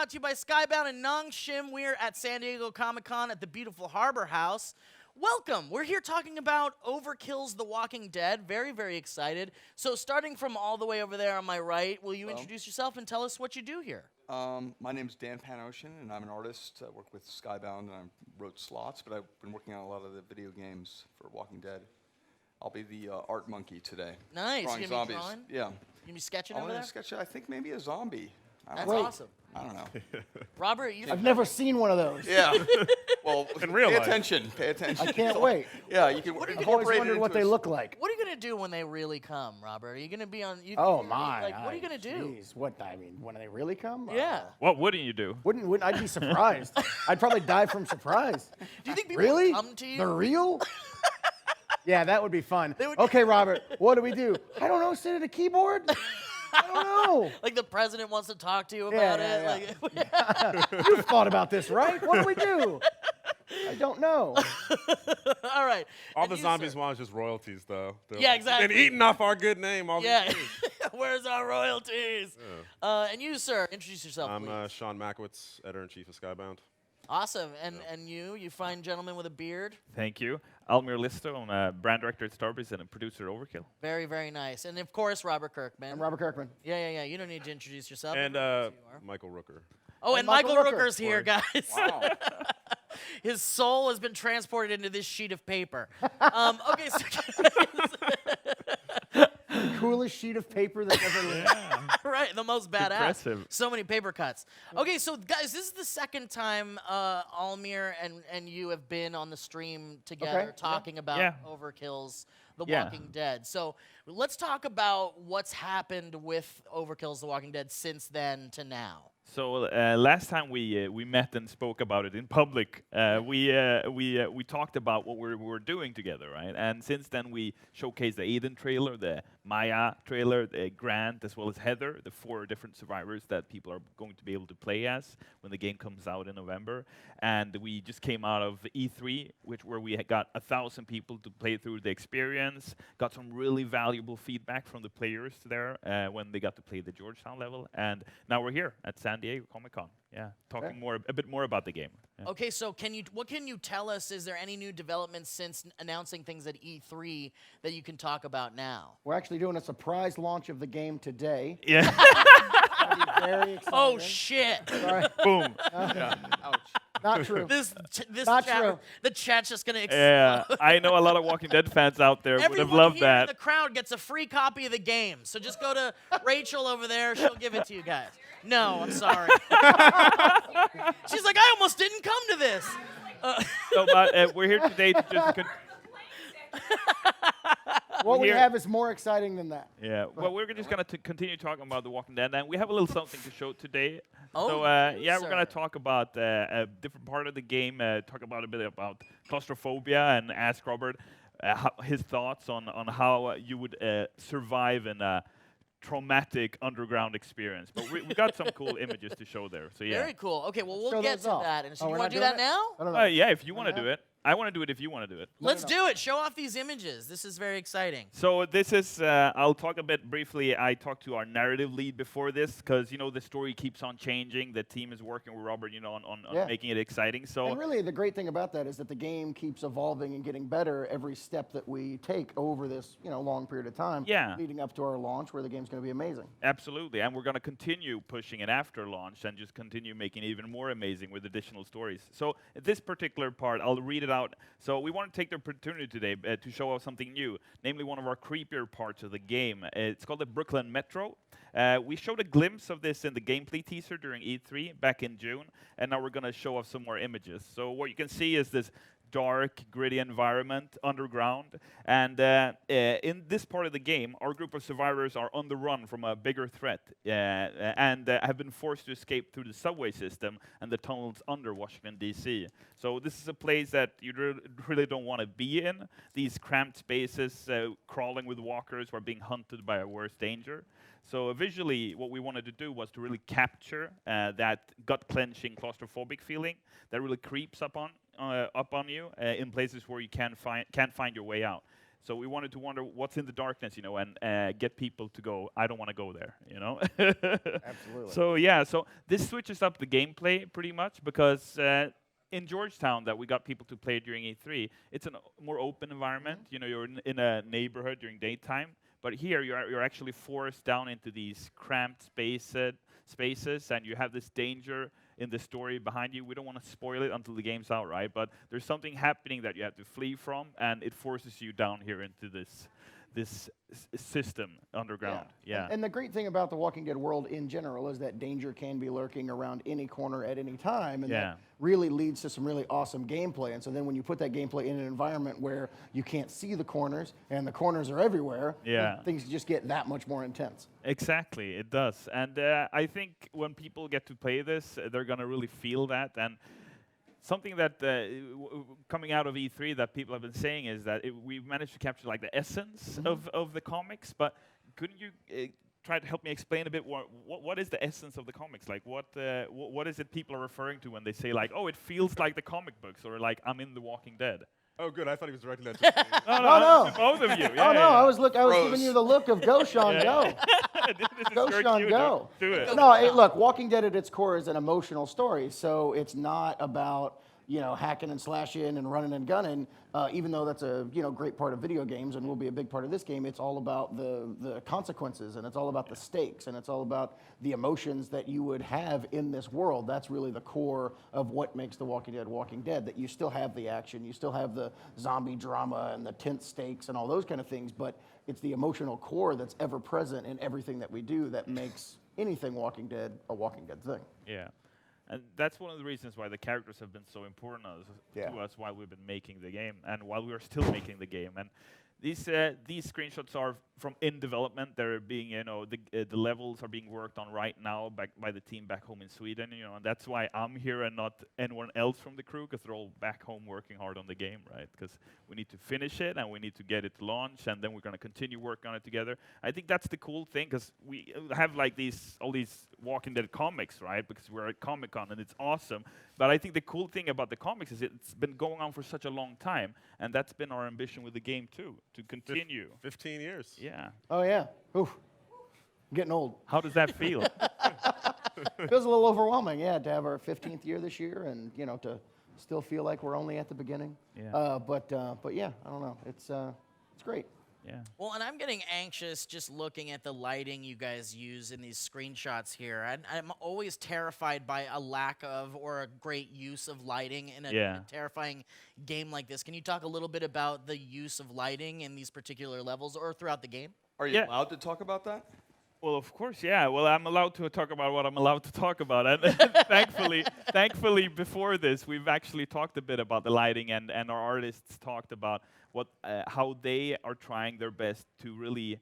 brought to you by Skybound and Nongshim. We're at San Diego Comic-Con at the beautiful Harbor House. Welcome. We're here talking about Overkill's The Walking Dead. Very, very excited. So starting from all the way over there on my right, will you introduce yourself and tell us what you do here? My name's Dan Panosian, and I'm an artist. I work with Skybound, and I wrote slots, but I've been working on a lot of the video games for Walking Dead. I'll be the art monkey today. Nice. Drawing You zombies. drawing? Yeah. You gonna be sketching I'm over gonna there? sketch, I think maybe a zombie. That's Wait. awesome. I don't know. Robert, you I've never seen one of those. Yeah. Well, In real pay life. attention. Pay attention. I can't wait. Yeah, you can What are you I've always incorporate it wondered what into they a- look like. What are you gonna do when they really come, Robert? Are you gonna be on? Oh my! Like, what are you gonna do? Jeez, what I mean, when they really come? Yeah. What wouldn't you do? Wouldn't I'd be surprised? I'd probably die from surprise. Do you think people Really? come to you? They're real? Yeah, that would be fun. They would- Okay, Robert, what do we do? I don't know. Sit at a keyboard? I don't know. Like the president wants to talk to you Yeah, about yeah, it. yeah. Like, You've thought about this, right? What do we do? I don't know. all right. All And the you, zombies sir? want is just royalties, though. They're Yeah, like, exactly. And eating off our good name all Yeah. these years. Where's our royalties? And you, sir, introduce yourself, I'm please. Sean Makowitz, editor-in-chief of Skybound. Awesome. And you fine gentleman with a beard. Thank you. Almir Listo, I'm a brand director at Starbreeze and a producer at Overkill. Very, very nice. And of course, Robert Kirkman. I'm Robert Kirkman. Yeah. You don't need to introduce yourself. And Everyone knows who you are. Michael Rooker. Oh, and and Michael Michael Rooker. Rooker's here, guys. Wow. His soul has been transported into this sheet of paper. Okay, so Coolest sheet of paper that ever lived. right, the most badass. Impressive. So many paper cuts. Okay, so guys, this is the second time Almir and you have been on the stream together Okay, talking about Yeah. Overkill's The Yeah. Walking Dead. So let's talk about what's happened with Overkill's The Walking Dead since then to now. So last time we met and spoke about it in public, we talked about what we were doing together, right? And since then we showcased the Aiden trailer, the Maya trailer, the Grant, as well as Heather, the 4 different survivors that people are going to be able to play as when the game comes out in November. And we just came out of E3, where we had got 1,000 people to play through the experience, got some really valuable feedback from the players there when they got to play the Georgetown level, and now we're here at San Diego Comic-Con. Yeah, talking a bit more about the game. Yeah. Okay, so what can you tell us? Is there any new developments since announcing things at E3 that you can talk about now? We're actually doing a surprise launch of the game today. Yeah. It's gonna be very exciting. Oh shit! Sorry. Boom. Ouch. Not true. this Not chat, true. the chat's just gonna explode. Yeah, I know a lot of Walking Dead fans out there would have Everyone loved here in that. the crowd gets a free copy of the game. So just go to Rachel over there. She'll give it to you guys. No, I'm sorry. She's like, I almost didn't come to this. So, but we're here today to just. What we here- have is more exciting than that. Yeah, well, we're just going to continue talking about The Walking Dead, and we have a little something to show today. Oh, So, yes, yeah, we're going sir. to talk about a different part of the game, talk about a bit about claustrophobia, and ask Robert his thoughts on how you would survive in a traumatic underground experience. But we got some cool images to show there, so yeah. Very cool. Okay, well, we'll Show get those to off. that. And so Oh, you we're want not to do that doing it? now? I don't know. Yeah, if you want to Okay. do it. I want to do it if you want to do it. Let's do it. Show off these images. This is very exciting. So this is, I'll talk a bit briefly. I talked to our narrative lead before this because, the story keeps on changing. The team is working with Robert, on Yeah. making it exciting. So And really, the great thing about that is that the game keeps evolving and getting better every step that we take over this, long period of time, Yeah. leading up to our launch, where the game's going to be amazing. absolutely. And we're going to continue pushing it after launch and just continue making it even more amazing with additional stories. So this particular part, I'll read it out. So we want to take the opportunity today to show off something new, namely one of our creepier parts of the game. It's called the Brooklyn Metro. We showed a glimpse of this in the gameplay teaser during E3 back in June, and now we're going to show off some more images. So what you can see is this dark, gritty environment underground. And in this part of the game, our group of survivors are on the run from a bigger threat and have been forced to escape through the subway system and the tunnels under Washington, D.C. So this is a place that you really don't want to be in. These cramped spaces, crawling with walkers who are being hunted by a worse danger. So visually, what we wanted to do was to really capture that gut-clenching claustrophobic feeling that really creeps up on you in places where you can't find your way out. So we wanted to wonder what's in the darkness, and get people to go, I don't want to go there, Absolutely. So yeah, so this switches up the gameplay pretty much because in Georgetown that we got people to play during E3, it's a more open environment. You're in a neighborhood during daytime, but here you're actually forced down into these cramped spaces, and you have this danger in the story behind you. We don't want to spoil it until the game's out, right? But there's something happening that you have to flee from, and it forces you down here into this system underground. Yeah. And the great thing about the Walking Dead world in general is that danger can be lurking around any corner at any time, and that really leads to some really awesome gameplay. And so then when you put that gameplay in an environment where you can't see the corners, and the corners are everywhere, things just get that much more intense. Exactly, it does. And I think when people get to play this, they're going to really feel that. And something that coming out of E3 that people have been saying is that we've managed to capture like the essence of the comics, but couldn't you try to help me explain a bit what is the essence of the comics? Like what is it people are referring to when they say like, oh, it feels like the comic books, or like I'm in The Walking Dead? Oh, good. I thought he was directing that to me. No. Both of you. Oh no, I was giving you the look of go, Sean, go. This is Go, your Sean, cue, go. do it. No, look, Walking Dead at its core is an emotional story, so it's not about hacking and slashing and running and gunning. Even though that's a great part of video games and will be a big part of this game, it's all about the consequences, and it's all about the stakes, and it's all about the emotions that you would have in this world. That's really the core of what makes The Walking Dead. That you still have the action, you still have the zombie drama and the tense stakes and all those kind of things, but it's the emotional core that's ever present in everything that we do that makes anything Walking Dead a Walking Dead thing. Yeah. And that's one of the reasons why the characters have been so important to us while we've been making the game, and while we are still making the game. And these screenshots are from in development. They're being, the levels are being worked on right now by the team back home in Sweden. And that's why I'm here and not anyone else from the crew, because they're all back home working hard on the game, right? Because we need to finish it and we need to get it to launch, and then we're going to continue working on it together. I think that's the cool thing, because we have like all these Walking Dead comics, right? Because we're at Comic-Con and it's awesome. But I think the cool thing about the comics is it's been going on for such a long time, and that's been our ambition with the game too, to continue. 15 years. Yeah. Oh yeah. Oof. I'm getting old. How does that feel? Feels a little overwhelming, to have our 15th year this year, and to still feel like we're only at the beginning. Yeah. But yeah, I don't know. It's great. Yeah. Well, and I'm getting anxious just looking at the lighting you guys use in these screenshots here. I'm always terrified by a lack of or a great use of lighting in a terrifying game like this. Can you talk a little bit about the use of lighting in these particular levels or throughout the game? Are you allowed to talk about that? Well, of course, yeah. Well, I'm allowed to talk about what I'm allowed to talk about. And thankfully, before this, we've actually talked a bit about the lighting, and our artists talked about how they are trying their best to really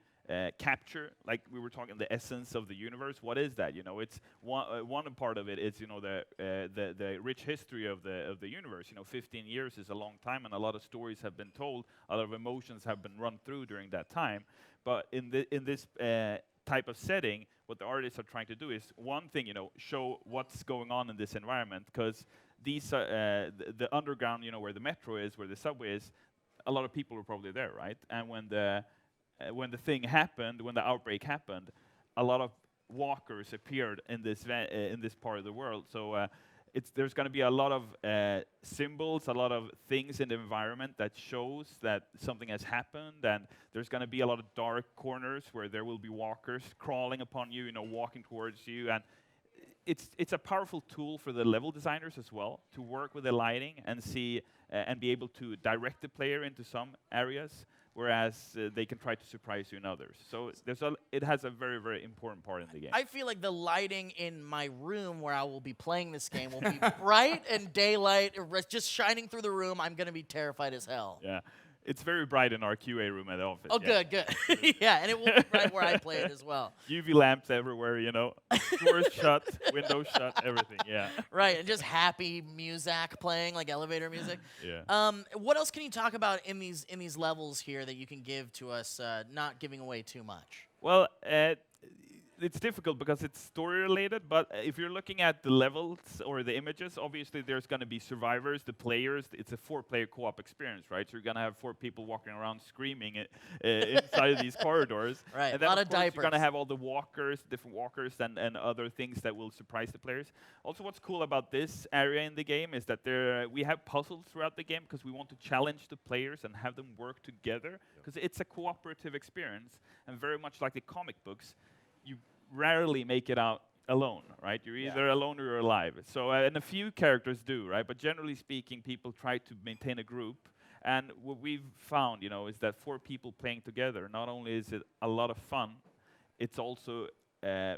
capture, like we were talking, the essence of the universe. What is that? It's one part of it is the rich history of the universe. 15 years is a long time, and a lot of stories have been told. A lot of emotions have been run through during that time. But in this type of setting, what the artists are trying to do is one thing, show what's going on in this environment, because these the underground, where the metro is, where the subway is, a lot of people were probably there, right? And when the thing happened, when the outbreak happened, a lot of walkers appeared in this part of the world. So there's going to be a lot of symbols, a lot of things in the environment that shows that something has happened, and there's going to be a lot of dark corners where there will be walkers crawling upon you, walking towards you, and it's a powerful tool for the level designers as well to work with the lighting and see and be able to direct the player into some areas, whereas they can try to surprise you in others. So it has a very, very important part in the game. I feel like the lighting in my room where I will be playing this game will be bright and daylight, just shining through the room. I'm going to be terrified as hell. Yeah. It's very bright in our QA room at the office. Oh, good. Yeah, and it will be bright where I play it as well. UV lamps everywhere, Doors shut, windows shut, everything, yeah. Right, and just happy music playing, like elevator music. Yeah. What else can you talk about in these levels here that you can give to us, not giving away too much? Well, it's difficult because it's story related, but if you're looking at the levels or the images, obviously there's going to be survivors, the players. It's a 4-player co-op experience, right? So you're going to have 4 people walking around screaming inside of these corridors. Right, And then lot of of course you're going to diapers. have all the walkers, different walkers, and other things that will surprise the players. Also, what's cool about this area in the game is that we have puzzles throughout the game because we want to challenge the players and have them work together because it's a cooperative experience, and very much like the comic books, you rarely make it out alone, right? You're either alone or you're alive. So, and a few characters do, right? But generally speaking, people try to maintain a group. And what we've found, is that 4 people playing together, not only is it a lot of fun, it's also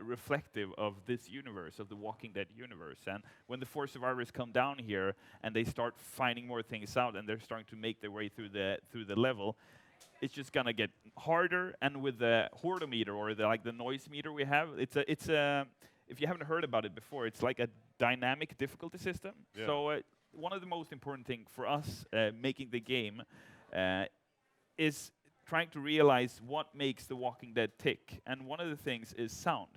reflective of this universe, of the Walking Dead universe. And when the 4 survivors come down here and they start finding more things out and they're starting to make their way through the level, it's just gonna get harder. And with the hordometer or the noise meter we have, it's a if you haven't heard about it before, it's like a dynamic difficulty system. Yeah. So one of the most important thing for us making the game is trying to realize what makes The Walking Dead tick. And one of the things is sound.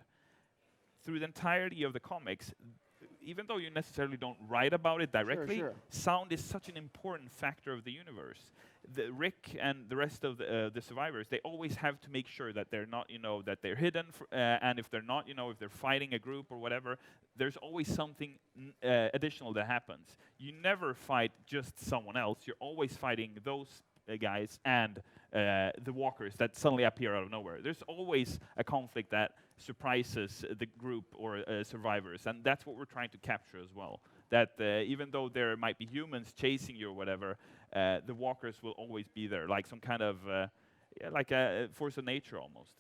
Through the entirety of the comics, even though you necessarily don't write about it directly, sound is such an important factor of the universe. Rick and the rest of the survivors, they always have to make sure that they're not, that they're hidden, and if they're not, if they're fighting a group or whatever, there's always something additional that happens. You never fight just someone else. You're always fighting those guys and the walkers that suddenly appear out of nowhere. There's always a conflict that surprises the group or survivors, and that's what we're trying to capture as well. That even though there might be humans chasing you or whatever, the walkers will always be there, like some kind of like a force of nature almost.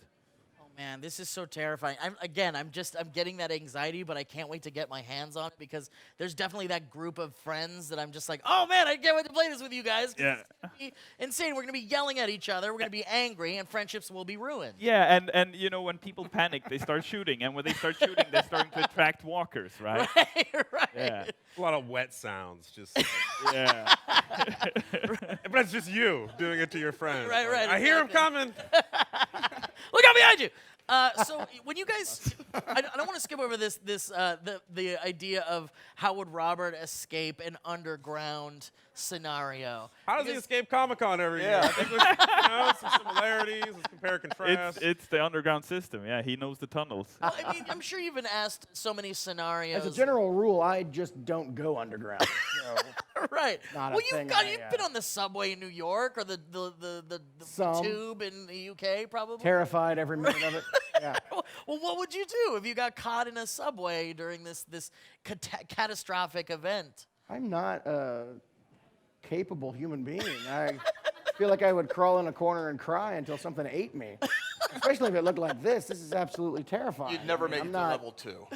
Oh man, this is so terrifying. I'm getting that anxiety, but I can't wait to get my hands on it because there's definitely that group of friends that I'm just like, oh man, I can't wait to play this with you guys. Yeah. It's gonna be insane. We're gonna be yelling at each other. We're gonna be angry, and friendships will be ruined. Yeah, and when people panic, they start shooting, and when they start shooting, they're starting to attract walkers, right? Right. Yeah. A lot of wet sounds, just. Like, Yeah. but it's just you doing it to your friends. Right, Like, right, I hear him exactly. coming. Look out behind you. So when you guys, I don't want to skip over the idea of how would Robert escape an underground scenario. How does he Because- escape Comic-Con every year? I think there's some similarities. Let's compare and contrast. It's the underground system. Yeah, he knows the tunnels. Well, I mean, I'm sure you've been asked so many scenarios. As a general rule, I just don't go underground. So Right. Not a Well, thing you've been on the subway in New York or the Some. tube in the UK, probably. terrified every minute of it. Yeah. Well, what would you do if you got caught in a subway during this catastrophic event? I'm not a capable human being. I feel like I would crawl in a corner and cry until something ate me. Especially if it looked like this. This is absolutely terrifying. You'd never I mean, make I'm it to not- level 2.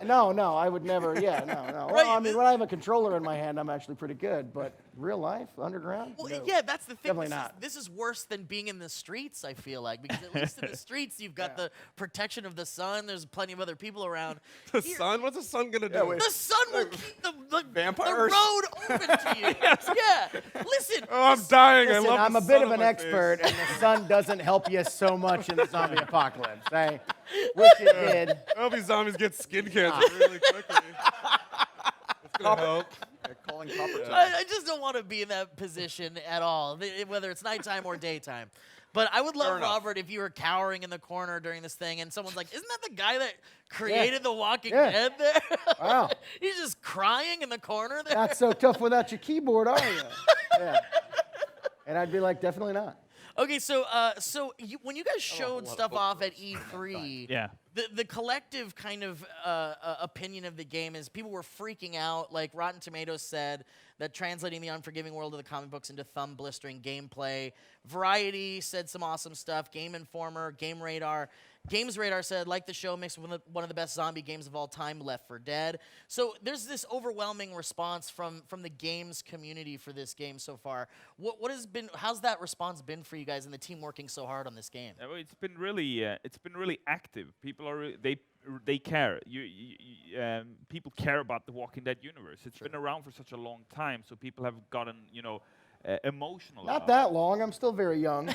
No, I would never. Yeah, no. Right, Well, I mean, when I have a controller in my hand, I'm actually pretty good. But real life, underground? Well, No. yeah, that's the thing. Definitely not. This is worse than being in the streets, I feel like, because at least in the streets, you've got the protection of the sun. There's plenty of other people around. The Here- sun? What's the sun gonna do? wait. The sun will keep the Vampires? road open to you. Yeah. Listen. Oh, I'm dying. Listen, I love I'm the a bit sun of on an my expert, face. and the sun doesn't help you so much in the zombie apocalypse. I wish it did. I hope these zombies get skin cancer really quickly. It's gonna help. Yeah, calling copper time. I just don't want to be in that position at all, whether it's nighttime or daytime. But I would love, Fair enough. Robert, if you were cowering in the corner during this thing and someone's like, isn't that the guy that created The Walking Yeah. Dead there? Wow. He's just crying in the corner there. Not so tough without your keyboard, are you? Yeah. And I'd be like, definitely not. Okay, so when you guys showed lot of stuff book off at E3, Yeah. the collective kind of opinion of the game is people were freaking out. Like Rotten Tomatoes said that translating the unforgiving world of the comic books into thumb blistering gameplay. Variety said some awesome stuff. Game Informer, Games Radar said, like the show, mixed with one of the best zombie games of all time, Left 4 Dead. So there's this overwhelming response from the games community for this game so far. How's that response been for you guys and the team working so hard on this game? Well, it's been really active. People are they care. People care about the Walking Dead universe. It's been around for such a long time, so people have gotten emotional. Not about that long. I'm still very young.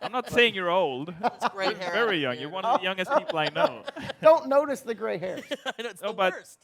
I'm not saying you're old. It's gray You're hair. very young. You're one of the youngest people I know. Don't notice the gray hair. It's No, the but- worst.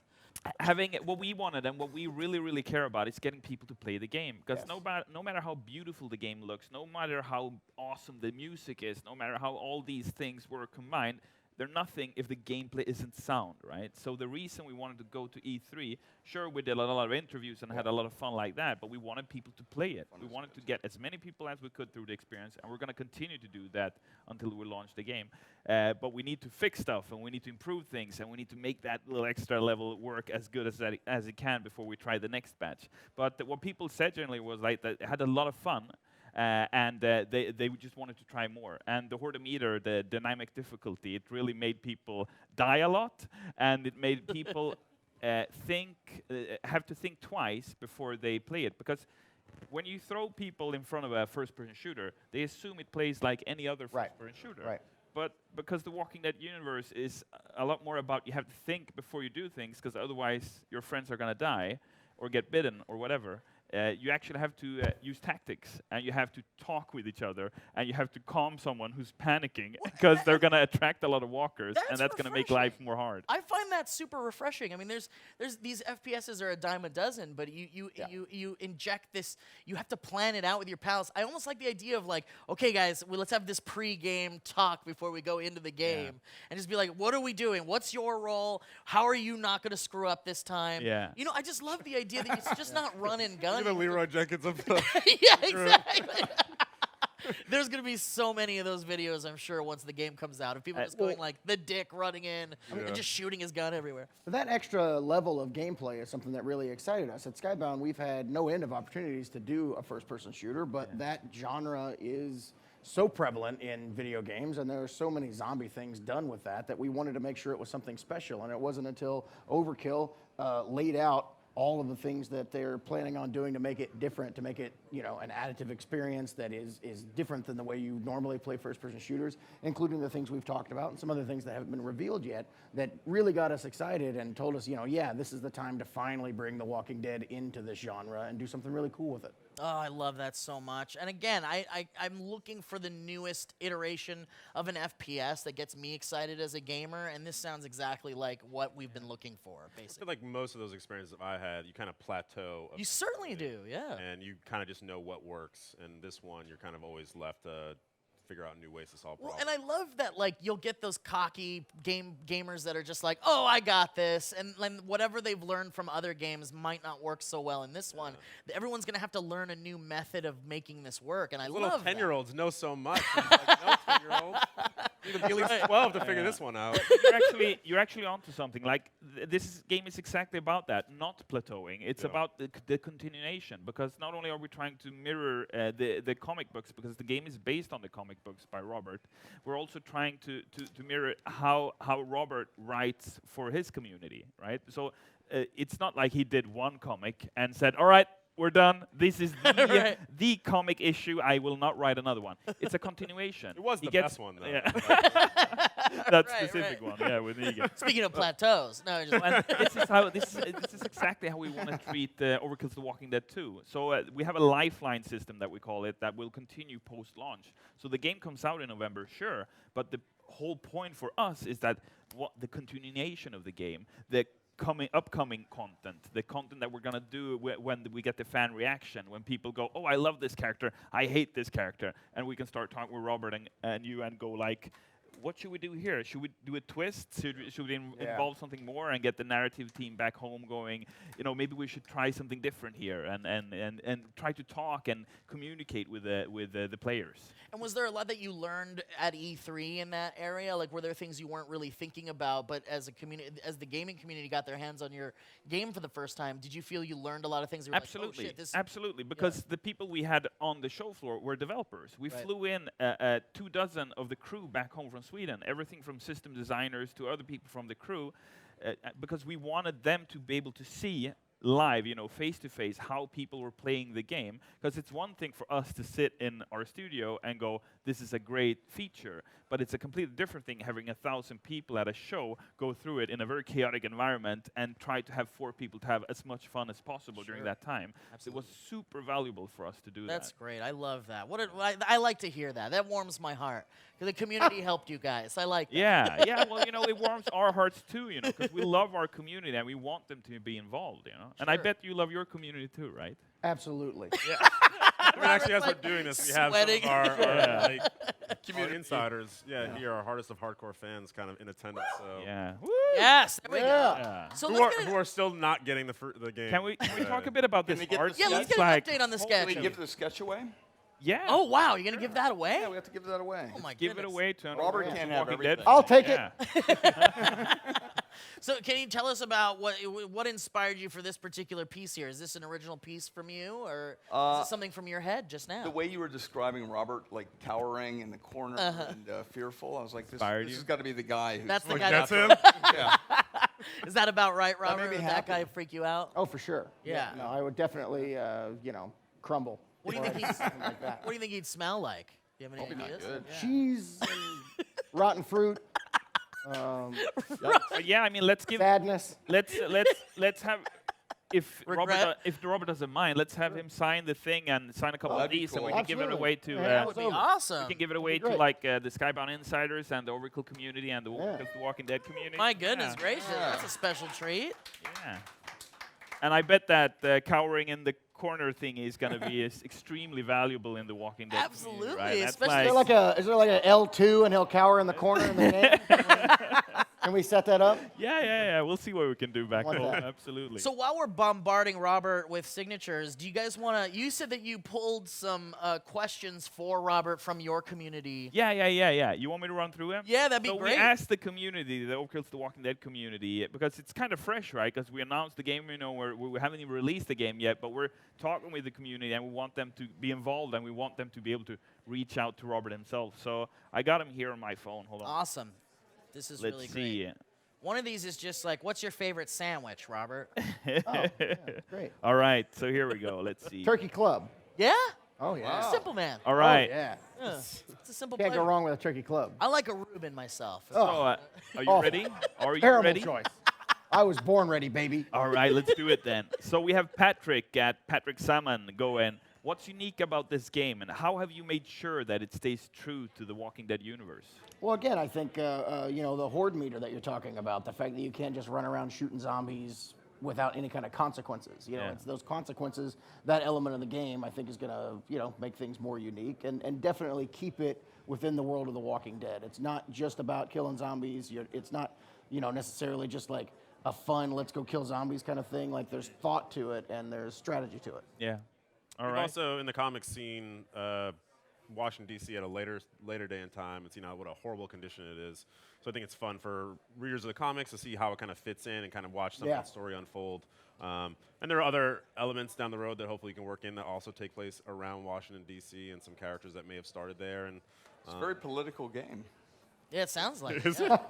Having what we wanted and what we really, really care about is getting people to play the game. Because Yes. no matter how beautiful the game looks, no matter how awesome the music is, no matter how all these things were combined, they're nothing if the gameplay isn't sound, right? So the reason we wanted to go to E3, sure, we did a lot of interviews and had a lot of fun like that, but we wanted people to play it. We wanted to get as many people as we could through the experience, and we're going to continue to do that until we launch the game. But we need to fix stuff, and we need to improve things, and we need to make that little extra level work as good as it can before we try the next batch. But what people said generally was like that it had a lot of fun, and they just wanted to try more. And the Horde meter, the dynamic difficulty, it really made people die a lot, and it made people have to think twice before they play it. Because when you throw people in front of a first-person shooter, they assume it plays like any other first-person shooter. Right. But because the Walking Dead universe is a lot more about you have to think before you do things, because otherwise your friends are going to die or get bitten or whatever. You actually have to use tactics, and you have to talk with each other, and you have to calm someone who's panicking, because they're going to attract a lot of walkers, and that's going to make life more hard. I find that super refreshing. I mean, there's these FPSs are a dime a dozen, but you inject this. You have to plan it out with your pals. I almost like the idea of like, okay, guys, let's have this pre-game talk before we go into the game, and just be like, what are we doing? What's your role? How are you not going to screw up this time? Yeah. You know, I just love the idea that it's just not run and gun. Look at Leroy Jenkins of the Yeah, exactly. There's gonna be so many of those videos, I'm sure, once the game comes out, of people just going like the dick running in and just shooting his gun everywhere. But that extra level of gameplay is something that really excited us. At Skybound, we've had no end of opportunities to do a first-person shooter, but that genre is so prevalent in video games, and there are so many zombie things done with that we wanted to make sure it was something special. And it wasn't until Overkill laid out all of the things that they're planning on doing to make it different, to make it, you know, an additive experience that is different than the way you normally play first-person shooters, including the things we've talked about and some other things that haven't been revealed yet, that really got us excited and told us, you know, yeah, this is the time to finally bring The Walking Dead into this genre and do something really cool with it. Oh, I love that so much. And again, I'm looking for the newest iteration of an FPS that gets me excited as a gamer, and this sounds exactly like what we've been looking for, I feel basically. like most of those experiences I had, you kind of plateau. You certainly do, yeah. And you kind of just know what works. And this one, you're kind of always left to figure out new ways to solve Well, problems. and I love that, like, you'll get those cocky gamers that are just like, oh, I got this, and whatever they've learned from other games might not work so well in this one. Everyone's gonna have to learn a new method of making this work, and I Little love that. 10-year-olds know so much. It's like, no 10-year-old. You need to be at least 12 to figure this one out. You're actually onto something. Like this game is exactly about that, not plateauing. It's about the continuation, because not only are we trying to mirror the comic books, because the game is based on the comic books by Robert, we're also trying to mirror how Robert writes for his community, right? So it's not like he did one comic and said, all right, we're done. This is the, the comic issue. I will not write another one. It's a continuation. It was He the gets- best one, though. Yeah. That Right, specific right. one, yeah, with Negan. Speaking of plateaus, no, just And this is exactly how we want to treat Overkill's The Walking Dead 2. So we have a lifeline system that we call it that will continue post-launch. So the game comes out in November, sure, but the whole point for us is that the continuation of the game, the upcoming content, the content that we're gonna do when we get the fan reaction, when people go, oh, I love this character, I hate this character, and we can start talking with Robert and you and go like, what should we do here? Should we do a twist? Should we involve something more and get the narrative team back home going? You know, maybe we should try something different here and try to talk and communicate with the players. And was there a lot that you learned at E3 in that area? Like, were there things you weren't really thinking about, but as a community, as the gaming community got their hands on your game for the first time, did you feel you learned a lot of things? That were Absolutely, like, oh, shit, absolutely. Because the people we had on the show floor were developers. We flew in 24 of the crew back home from Sweden, everything from system designers to other people from the crew, because we wanted them to be able to see live, face to face, how people were playing the game. Because it's one thing for us to sit in our studio and go, this is a great feature, but it's a completely different thing having 1,000 people at a show go through it in a very chaotic environment and try to have 4 people to have as much fun as possible during that time. It was super valuable for us to do that. That's great. I love that. I like to hear that. That warms my heart. Because the community helped you guys. I like that. Yeah. Well, it warms our hearts too, because we love our community and we want them to be involved, And I bet you love your community too, right? Absolutely. I mean, actually, as we're doing this, we have some sweating. of our insiders, here, our hardest of hardcore fans, kind of in attendance. So Yeah. Woo! Yes, there we go. Yeah. So who are still not getting the game. Can we talk a bit about this we get art this- Yeah, let's sketch? get an update on the Can sketch. we give the sketch away? Yeah. Oh, wow. You're going to give that away? Yeah, we have to give that away. Oh, my Give it goodness. away to Robert Overkill, can't The have Walking Dead everything. I'll take fan. it. So can you tell us about what inspired you for this particular piece here? Is this an original piece from you, or is this something from your head just now? The way you were describing Robert, like cowering in the corner and fearful, I was like, this Inspired you? has got to be the guy who's That's the like, guy. That's him? yeah. Is that about right, That made Robert? me Did that happy. guy freak you out? Oh, for sure. Yeah. No, I would definitely, crumble. What do you think or he's? something like that. What do you think he'd smell like? Do you have any Probably not ideas? good. Yeah. Cheese, and rotten fruit, Yeah, I mean, let's have. If Regret? Robert doesn't mind, let's have him sign the thing and sign a couple of that'd be these, and cool. we can give it Absolutely. away to. Yeah, That would be awesome. We can give it away to great. like the Skybound Insiders and the Overkill community and the Yeah. The Walking Dead community. My goodness Yeah. gracious, that's a special treat. Yeah. And I bet that cowering in the corner thing is going to be extremely valuable in the Walking Dead Absolutely, community, right? That's especially- Is there like a L2 and he'll cower in the corner in the game? Can we set that up? Yeah. We'll see what we can do back Want home. that. Absolutely. So while we're bombarding Robert with signatures, do you guys want to? You said that you pulled some questions for Robert from your community. Yeah. You want me to run through them? Yeah, that'd be so great. we asked the community, the Overkill's The Walking Dead community, because it's kind of fresh, right? Because we announced the game, we haven't even released the game yet, but we're talking with the community, and we want them to be involved, and we want them to be able to reach out to Robert himself. So I got him here on my phone. Hold on. Awesome. This is Let's really see. great. One of these is just like, what's your favorite sandwich, Robert? Oh, yeah, great. All right, so here we go. Let's see. Turkey Club. Yeah? Oh, yeah. Simple man. All right. Oh, yeah. Yeah. It's a simple Can't pleasure. go wrong with a turkey club. I like a Reuben myself. So, are you Oh. ready? Are you Terrible ready? choice. I was born ready, baby. All right, let's do it then. So we have Patrick at Patrick Salmon going, what's unique about this game, and how have you made sure that it stays true to the Walking Dead universe? Well, again, I think, the horde meter that you're talking about, the fact that you can't just run around shooting zombies without any kind of consequences. Yeah. It's those consequences, that element of the game, I think is going to, make things more unique and definitely keep it within the world of The Walking Dead. It's not just about killing zombies. It's not, necessarily just like a fun, let's go kill zombies kind of thing. Like there's thought to it and there's strategy to it. Yeah. All We've right. also, in the comics, seen Washington, D.C. at a later day and time and seen what a horrible condition it is. So I think it's fun for readers of the comics to see how it kind of fits in and kind of watch some of that story unfold. And there are other elements down the road that hopefully you can work in that also take place around Washington, D.C. and some characters that may have started there. And It's a very political game. Yeah, it sounds like Is it. it?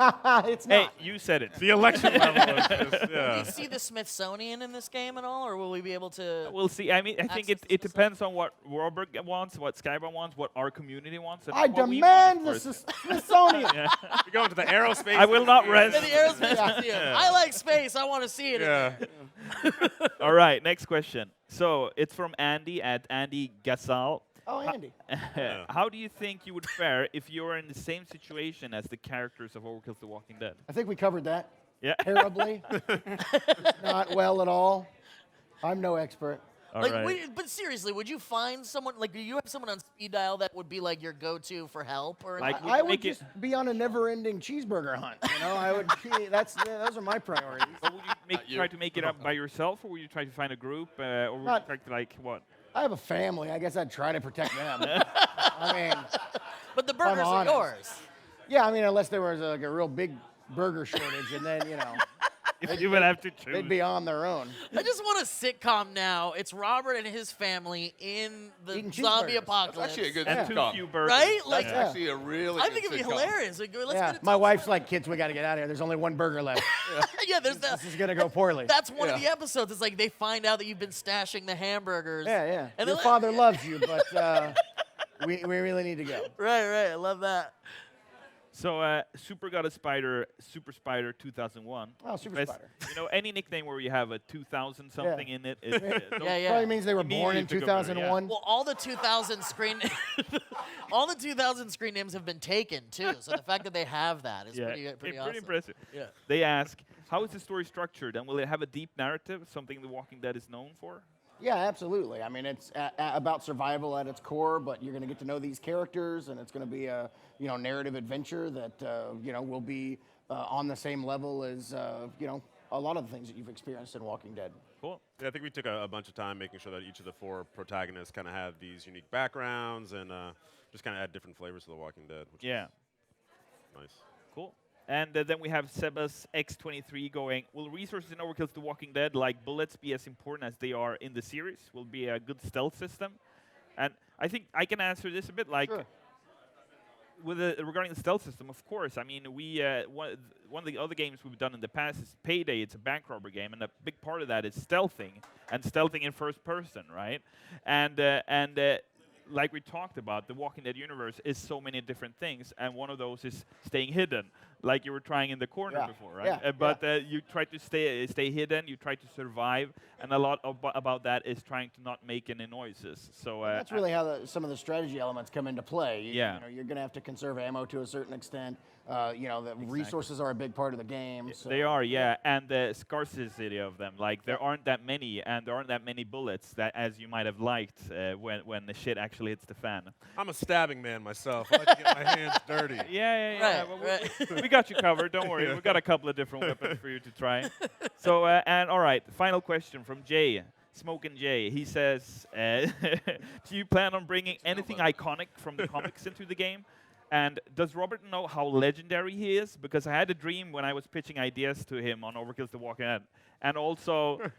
It's Hey, not. you said it. The election level is just, Do yeah. you see the Smithsonian in this game at all, or will we be able to? We'll see. I mean, I think Access it to depends on what Robert wants, what Skybound wants, what our community wants. And I what we demand want, the of course. Smithsonian. You're going to the aerospace. I will not museum. rest. The Aerospace Museum. I like space. I want to see it. in Yeah. there. All right, next question. So it's from Andy at Andy Gasal. Oh, Andy. How do you think you would fare if you were in the same situation as the characters of Overkill's The Walking Dead? I think we covered that. Yeah. Terribly. Not well at all. I'm no expert. All Like, right. but seriously, would you find someone like? Do you have someone on speed dial that would be like your go-to for help or Like, anything? I would make it- just be on a never-ending cheeseburger hunt. I would. Those are my priorities. But would you try to make it up by yourself, or would you try to find a group, or would Not- you try to like what? I have a family. I guess I'd try to protect them. I mean, But the burgers are honest. yours. yeah. I mean, unless there was like a real big burger shortage, and then if you would have to choose. They'd be on their own. I just want a sitcom now. It's Robert and his family in the Eating zombie cheeseburgers. That's apocalypse. actually a good and too sitcom. few burgers. Right? Like, That's actually a really I good think it'd be sitcom. hilarious. Like, let's Yeah, get it my top wife's five. like, kids, we got to get out of here. There's only one burger left. Yeah, there's that. This is gonna go poorly. That's one of Yeah. the episodes. It's like they find out that you've been stashing the hamburgers. Yeah, yeah. And Your they're like, father loves you, but we really need to go. Right. I love that. So, Super Got a Spider, Super Spider 2001. Oh, Super Best- Spider. You know, any nickname where you have a 2000 something in it. Is, those- Yeah. Probably means they were born in Immediately took over, 2001. Well, all the 2000 screen, all the 2000 screen names have been taken too. So the fact that they have that is Yeah, pretty pretty awesome. impressive. Yeah. They ask, how is the story structured, and will it have a deep narrative, something The Walking Dead is known for? Yeah, absolutely. I mean, it's about survival at its core, but you're going to get to know these characters, and it's going to be a narrative adventure that will be on the same level as a lot of the things that you've experienced in Walking Dead. Cool. Yeah, I think we took a bunch of time making sure that each of the 4 protagonists kind of have these unique backgrounds and just kind of add different flavors to The Walking Dead. Which Yeah. is nice. Cool. And then we have Sebas X23 going, will resources in Overkill's The Walking Dead, like bullets, be as important as they are in the series? Will be a good stealth system? And I think I can answer this a bit like, Sure. regarding the stealth system, of course. I mean, we one of the other games we've done in the past is Payday. It's a bank robber game, and a big part of that is stealthing, and stealthing in first person, right? And like we talked about, the Walking Dead universe is so many different things, and one of those is staying hidden, like you were trying in the corner Yeah. before, right? Yeah, But you try to stay hidden, you try to survive, and a lot about that is trying to not make any noises. So That's really how some of the strategy elements come into play. Yeah. You're going to have to conserve ammo to a certain extent. The resources are a big part of the game. So. they are, yeah, and the scarcity of them. Like there aren't that many, and there aren't that many bullets that, as you might have liked, when the shit actually hits the fan. I'm a stabbing man myself. I like to get my hands dirty. Yeah. Right, Well, we got you covered. Don't worry. We've got a couple of different weapons for you to try. So, and all right, final question from Jay. Smokin' Jay. He says, do you plan on bringing anything iconic from the comics into the game? And does Robert know how legendary he is? Because I had a dream when I was pitching ideas to him on Overkill's The Walking Dead. And also,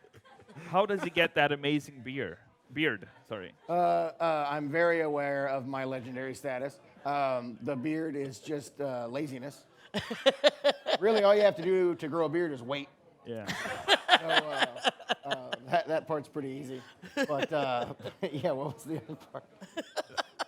how does he get that amazing beard? Sorry. I'm very aware of my legendary status. The beard is just laziness. Really, all you have to do to grow a beard is wait. Yeah. So that part's pretty easy. But yeah, what was the other part?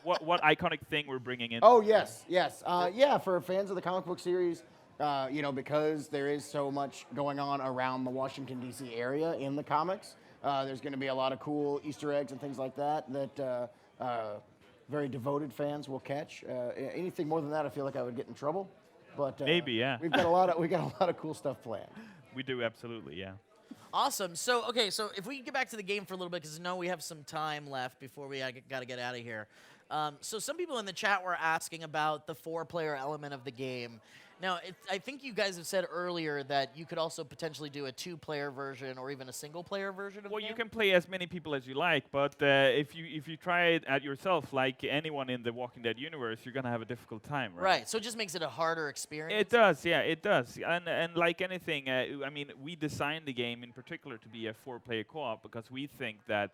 What iconic thing we're bringing in? Oh yes. Yeah, for fans of the comic book series, because there is so much going on around the Washington D.C. area in the comics, there's going to be a lot of cool Easter eggs and things like that very devoted fans will catch. Anything more than that, I feel like I would get in trouble. But Maybe, yeah. We've got a lot of cool stuff planned. We do, absolutely, yeah. Awesome. So, okay, so if we can get back to the game for a little bit, because I know we have some time left before we got to get out of here. So some people in the chat were asking about the 4-player element of the game. Now, I think you guys have said earlier that you could also potentially do a 2-player version or even a single-player version of Well, the game. you can play as many people as you like, but if you try it at yourself, like anyone in the Walking Dead universe, you're gonna have a difficult time, right? Right, so it just makes it a harder experience. It does, yeah, it does. And like anything, I mean, we designed the game in particular to be a 4-player co-op because we think that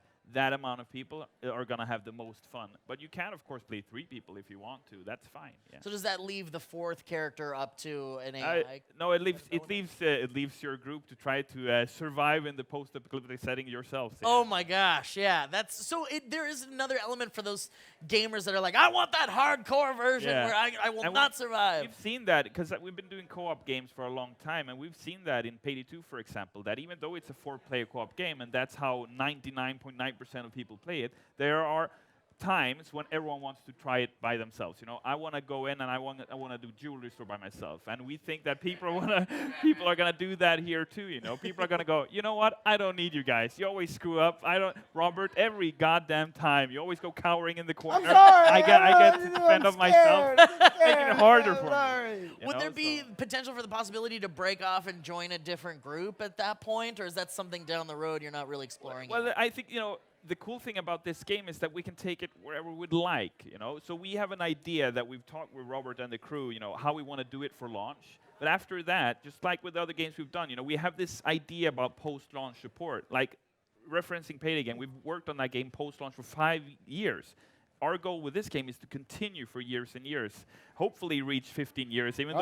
amount of people are gonna have the most fun. But you can, of course, play 3 people if you want to. That's fine. Yeah. So does that leave the 4th character up to an AI? No, it leaves your group to try to survive in the post-apocalyptic setting yourselves. Yeah. Oh my gosh, yeah. That's so. There is another element for those gamers that are like, I want that hardcore version Yeah. where I will And not survive. We've seen that because we've been doing co-op games for a long time, and we've seen that in Payday 2, for example, that even though it's a 4-player co-op game, and that's how 99.9% of people play it, there are times when everyone wants to try it by themselves. You know, I want to go in and I want to do jewelry store by myself, and we think that people are gonna do that here too. You know, people are gonna go, you know what? I don't need you guys. You always screw up. Robert, every goddamn time. You always go cowering in the corner. I'm sorry. I get to defend of myself, making it harder for me. You Would know, there be so- potential for the possibility to break off and join a different group at that point, or is that something down the road you're not really exploring? Well, yet? I think the cool thing about this game is that we can take it wherever we'd like, you know. So we have an idea that we've talked with Robert and the crew, you know, how we want to do it for launch. But after that, just like with the other games we've done, you know, we have this idea about post-launch support. Like referencing Payday again, we've worked on that game post-launch for 5 years. Our goal with this game is to continue for years and years. Hopefully reach 15 years, even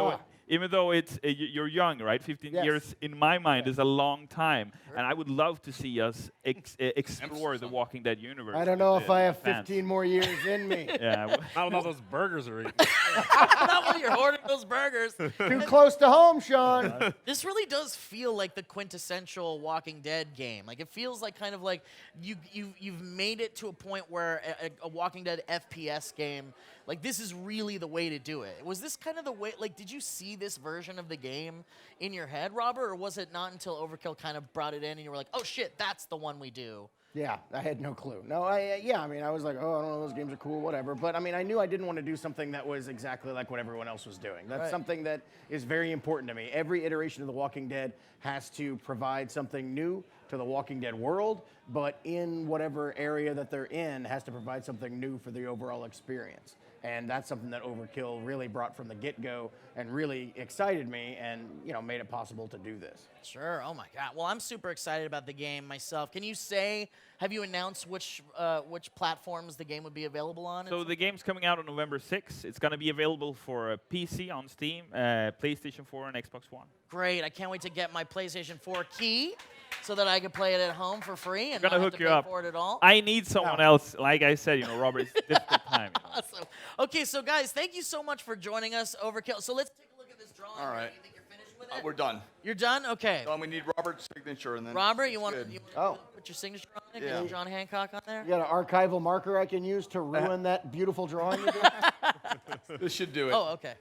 though it's you're young, right? 15 years in my mind is a long time, and I would love to see us explore the Walking Dead universe. I don't know if I have fans. 15 more years in me. Yeah. I don't know those burgers are eating. Not when you're hoarding those burgers. Too close to home, Sean. This really does feel like the quintessential Walking Dead game. Like it feels like kind of like you've made it to a point where a Walking Dead FPS game, like this is really the way to do it. Was this kind of the way, like did you see this version of the game in your head, Robert, or was it not until Overkill kind of brought it in and you were like, oh shit, that's the one we do? Yeah, I had no clue. No, I mean, I was like, oh, I don't know, those games are cool, whatever. But I mean, I knew I didn't want to do something that was exactly like what everyone else was doing. That's something that is very important to me. Every iteration of The Walking Dead has to provide something new to the Walking Dead world, but in whatever area that they're in, has to provide something new for the overall experience. And that's something that Overkill really brought from the get-go and really excited me and, you know, made it possible to do this. Sure. Oh my God. Well, I'm super excited about the game myself. Can you say, have you announced which platforms the game would be available on? So the game's coming out on November 6th. It's going to be available for a PC on Steam, PlayStation 4, and Xbox One. Great. I can't wait to get my PlayStation 4 key so that I can play it at home for free and I'm gonna not have hook to you pay up. for it at all. I need someone else. Like I said, you know, Robert, it's a difficult time. You know. Awesome. Okay, so guys, thank you so much for joining us, Overkill. So let's take a look at this drawing. All right. You think you're finished with it? We're done. You're done? Okay. We need Robert's signature, and then Robert, it's you want good. to put your signature on it? Yeah. Get John Hancock on there? You got an archival marker I can use to ruin that beautiful drawing you did? This should do it. Oh, okay.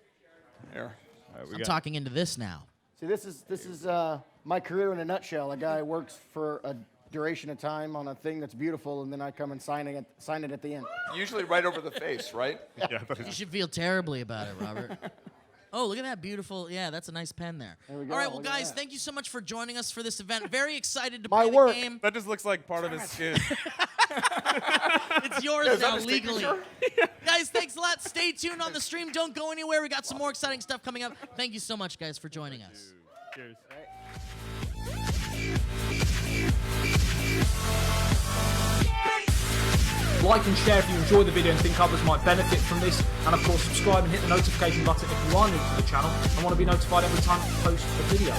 Here. I'm talking into this now. See, this is my career in a nutshell. A guy works for a duration of time on a thing that's beautiful, and then I come and sign it at the end. Usually right over the face, right? Yeah, that You is. should feel terribly about it, Robert. Oh, look at that beautiful. Yeah, that's a nice pen there. There we go, All right, well, look at guys, that. thank you so much for joining us for this event. Very excited to My play work. the game. That just looks like part of his skin. It's yours Is that now, his legally. signature? Guys, thanks a lot. Stay tuned on the stream. Don't go anywhere. We got some more exciting stuff coming up. Thank you so much, guys, for joining us. Cheers. Like and share if you enjoy the video and think others might benefit from this, and of course subscribe and hit the notification button if you are new to the channel and want to be notified every time I post a video.